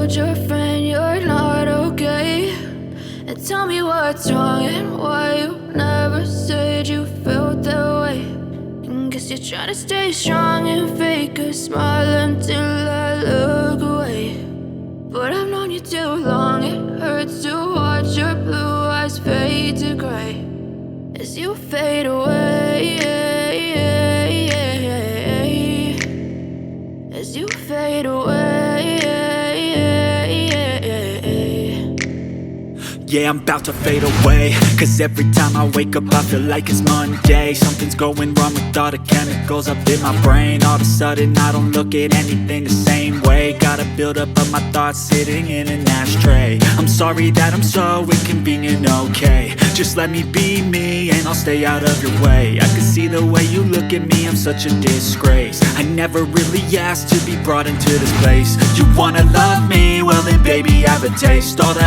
told your friend you're not okay, and tell me what's wrong and why you never said you felt that way. And guess you're trying to stay strong and fake a smile until I look away. But I've known you too long, it hurts to watch your blue eyes fade to gray as you fade away, as you fade away. Yeah, I'm about to fade away, cause every time I wake up I feel like it's Monday. Something's going wrong with all the chemicals up in my brain. All of a sudden I don't look at anything the same way. Got a build up of my thoughts sitting in an ashtray. I'm sorry that I'm so inconvenient, okay. Just let me be me and I'll stay out of your way. I can see the way you look at me, I'm such a disgrace. I never really asked to be brought into this place. You wanna love me? Well then baby, have a taste. All the